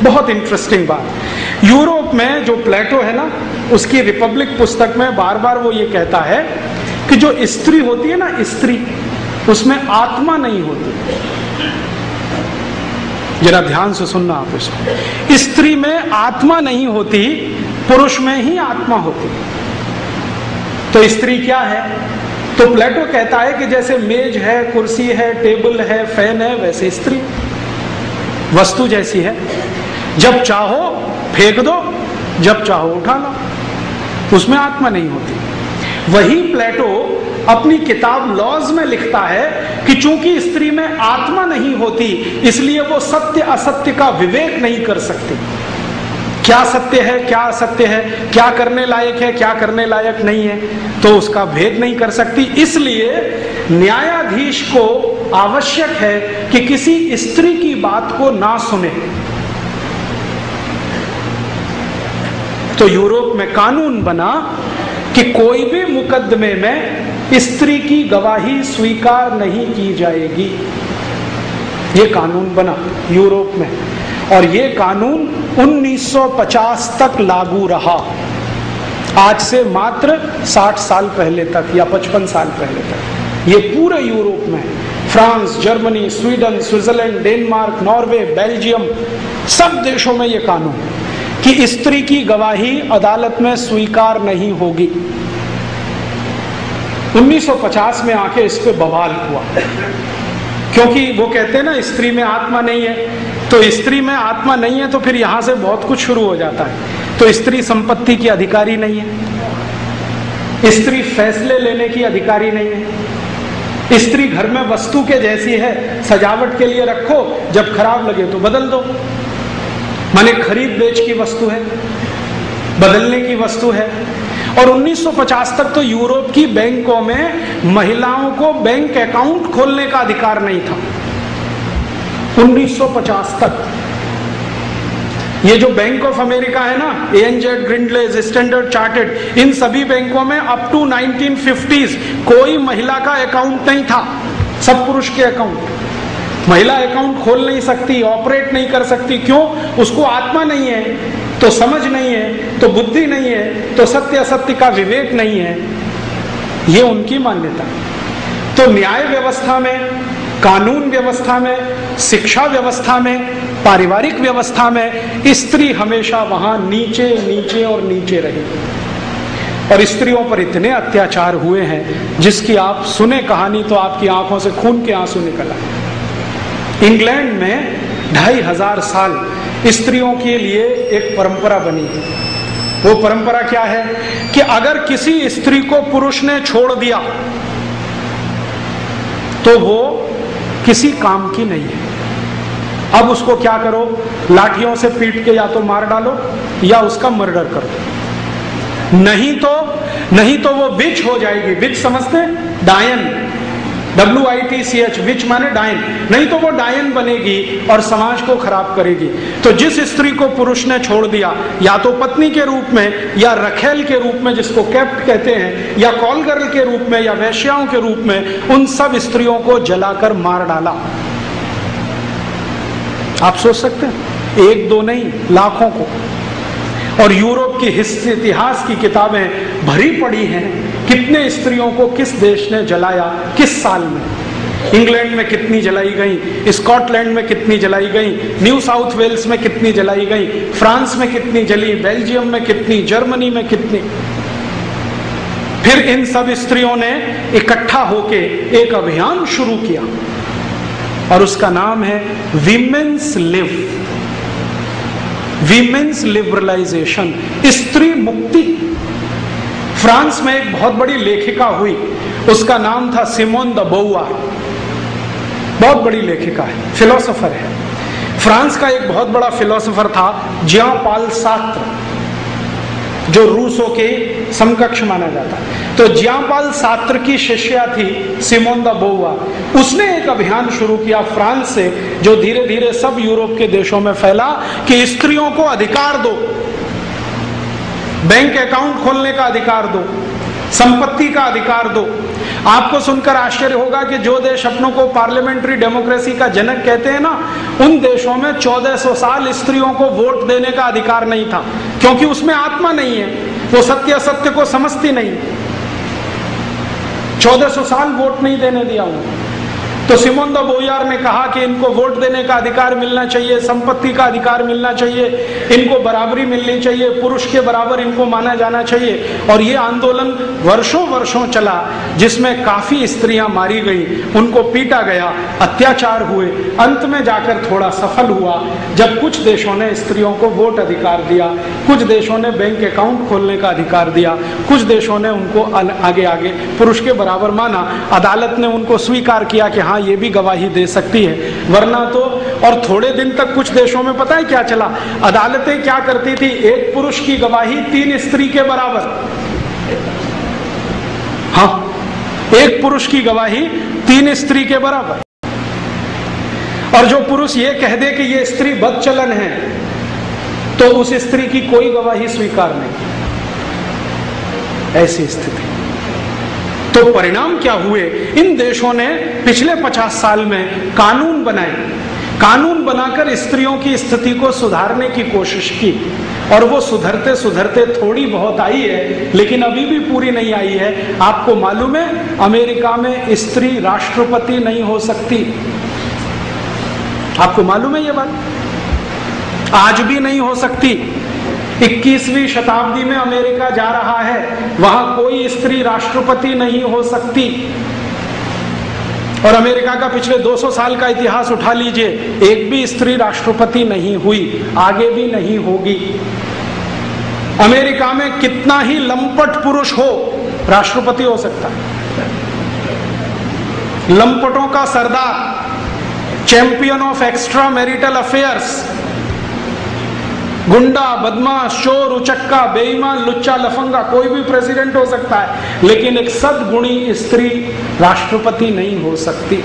बहुत इंटरेस्टिंग बात। यूरोप में जो प्लेटो है ना, उसकी रिपब्लिक पुस्तक में बार बार वो ये कहता है कि जो स्त्री होती है ना, स्त्री, उसमें आत्मा नहीं होती। जरा ध्यान से सुनना आप इसको। स्त्री में आत्मा नहीं होती, पुरुष में ही आत्मा होती। तो स्त्री क्या है? तो प्लेटो कहता है कि जैसे मेज है, कुर्सी है, टेबल है, फैन है, वैसे स्त्री वस्तु जैसी है। जब चाहो फेंक दो, जब चाहो उठा लो, उसमें आत्मा नहीं होती। वही प्लेटो अपनी किताब लॉज में लिखता है कि चूंकि स्त्री में आत्मा नहीं होती, इसलिए वो सत्य असत्य का विवेक नहीं कर सकती। क्या सत्य है, क्या असत्य है, क्या करने लायक है, क्या करने लायक नहीं है, तो उसका भेद नहीं कर सकती। इसलिए न्यायाधीश को आवश्यक है कि किसी स्त्री की बात को ना सुने। तो यूरोप में कानून बना कि कोई भी मुकदमे में स्त्री की गवाही स्वीकार नहीं की जाएगी। ये कानून बना यूरोप में, और ये कानून 1950 तक लागू रहा। आज से मात्र 60 साल पहले तक या 55 साल पहले तक ये पूरे यूरोप में, France, Germany, Sweden, Switzerland, Denmark, Norway, Belgium, सब देशों में ये कानून कि स्त्री की गवाही अदालत में स्वीकार नहीं होगी। 1950 में आके इस पे बवाल हुआ, क्योंकि वो कहते हैं ना स्त्री में आत्मा नहीं है। तो स्त्री में आत्मा नहीं है तो फिर यहां से बहुत कुछ शुरू हो जाता है। तो स्त्री संपत्ति की अधिकारी नहीं है, स्त्री फैसले लेने की अधिकारी नहीं है, स्त्री घर में वस्तु के जैसी है, सजावट के लिए रखो, जब खराब लगे तो बदल दो। माने खरीद बेच की वस्तु है, बदलने की वस्तु है। और 1950 तक तो यूरोप की बैंकों में महिलाओं को बैंक अकाउंट खोलने का अधिकार नहीं था। 1950 तक ये जो बैंक ऑफ अमेरिका है ना, ANZ, ग्रिंडलेज, स्टैंडर्ड चार्टर्ड, इन सभी बैंकों में अप टू 1950s कोई महिला का अकाउंट नहीं था, सब पुरुष के अकाउंट। महिला अकाउंट खोल नहीं सकती, ऑपरेट नहीं कर सकती। क्यों? उसको आत्मा नहीं है, तो समझ नहीं है, तो बुद्धि नहीं है, तो सत्य असत्य का विवेक नहीं है। ये उनकी मान्यता। तो न्याय व्यवस्था में, कानून व्यवस्था में, शिक्षा व्यवस्था में, पारिवारिक व्यवस्था में स्त्री हमेशा वहां नीचे नीचे और नीचे रही। और स्त्रियों पर इतने अत्याचार हुए हैं जिसकी आप सुने कहानी तो आपकी आंखों से खून के आंसू निकल आए। इंग्लैंड में 2500 साल स्त्रियों के लिए एक परंपरा बनी है। वो परंपरा क्या है कि अगर किसी स्त्री को पुरुष ने छोड़ दिया तो वो किसी काम की नहीं है। अब उसको क्या करो, लाठियों से पीट के या तो मार डालो या उसका मर्डर करो, नहीं तो वो विच हो जाएगी। विच समझते हैं? डायन, WITCH, विच माने डायन। नहीं तो वो डायन बनेगी और समाज को खराब करेगी। तो जिस स्त्री को पुरुष ने छोड़ दिया, या तो पत्नी के रूप में, या रखेल के रूप में जिसको कैप्ट कहते हैं, या कॉल गर्ल के रूप में, या वैश्याओं के रूप में, उन सब स्त्रियों को जलाकर मार डाला। आप सोच सकते हैं, एक दो नहीं, लाखों को। और यूरोप की इतिहास की किताबें भरी पड़ी हैं, कितने स्त्रियों को किस देश ने जलाया, किस साल में। इंग्लैंड में कितनी जलाई गई, स्कॉटलैंड में कितनी जलाई गई, न्यू साउथ वेल्स में कितनी जलाई गई, फ्रांस में कितनी जली, बेल्जियम में कितनी, जर्मनी में कितनी। फिर इन सब स्त्रियों ने इकट्ठा होके एक अभियान शुरू किया और उसका नाम है वीमेन्स लिबरलाइजेशन, स्त्री मुक्ति। फ्रांस में एक बहुत बड़ी लेखिका हुई, उसका नाम था सिमोन द बोवार। बहुत बड़ी लेखिका है, फिलोसोफर है। फ्रांस का एक बहुत बड़ा फिलोसोफर था जियां पाल सार्त्र, जो रूसों के समकक्ष माना जाता है। तो जियां पाल सार्त्र की शिष्या थी सिमोन द बोवार। उसने एक अभियान शुरू किया फ्रांस से, जो धीरे धीरे सब यूरोप के देशों में फैला कि स्त्रियों को अधिकार दो, बैंक अकाउंट खोलने का अधिकार दो, संपत्ति का अधिकार दो। आपको सुनकर आश्चर्य होगा कि जो देश अपनों को पार्लियामेंट्री डेमोक्रेसी का जनक कहते हैं ना, उन देशों में 1400 साल स्त्रियों को वोट देने का अधिकार नहीं था, क्योंकि उसमें आत्मा नहीं है, वो सत्य असत्य को समझती नहीं। 1400 साल वोट नहीं देने दिया उनको। तो सिमोन द बोयार ने कहा कि इनको वोट देने का अधिकार मिलना चाहिए, संपत्ति का अधिकार मिलना चाहिए, इनको बराबरी मिलनी चाहिए, पुरुष के बराबर इनको माना जाना चाहिए। और ये आंदोलन वर्षों वर्षों चला, जिसमें काफी स्त्रियां मारी गई, उनको पीटा गया, अत्याचार हुए। अंत में जाकर थोड़ा सफल हुआ जब कुछ देशों ने स्त्रियों को वोट अधिकार दिया, कुछ देशों ने बैंक अकाउंट खोलने का अधिकार दिया, कुछ देशों ने उनको आगे आगे पुरुष के बराबर माना। अदालत ने उनको स्वीकार किया कि हाँ, ये भी गवाही दे सकती है, वरना तो। और थोड़े दिन तक कुछ देशों में पता है क्या चला, अदालतें क्या करती थी, एक पुरुष की गवाही 3 स्त्री के बराबर। हाँ, एक पुरुष की गवाही 3 स्त्री के बराबर। और जो पुरुष ये कह दे कि ये स्त्री बदचलन है, तो उस स्त्री की कोई गवाही स्वीकार नहीं। ऐसी स्थिति। तो परिणाम क्या हुए, इन देशों ने पिछले 50 साल में कानून बनाए, कानून बनाकर स्त्रियों की स्थिति को सुधारने की कोशिश की। और वो सुधरते सुधरते थोड़ी बहुत आई है, लेकिन अभी भी पूरी नहीं आई है। आपको मालूम है, अमेरिका में स्त्री राष्ट्रपति नहीं हो सकती। आपको मालूम है ये बात? आज भी नहीं हो सकती। 21वीं शताब्दी में अमेरिका जा रहा है, वहां कोई स्त्री राष्ट्रपति नहीं हो सकती। और अमेरिका का पिछले 200 साल का इतिहास उठा लीजिए, एक भी स्त्री राष्ट्रपति नहीं हुई, आगे भी नहीं होगी। अमेरिका में कितना ही लंपट पुरुष हो, राष्ट्रपति हो सकता है। लंपटों का सरदार, champion of extra marital affairs, गुंडा, बदमाश, चोर, उचक्का, बेईमान, लुच्चा, लफंगा, कोई भी प्रेसिडेंट हो सकता है, लेकिन एक सद्गुणी स्त्री राष्ट्रपति नहीं हो सकती।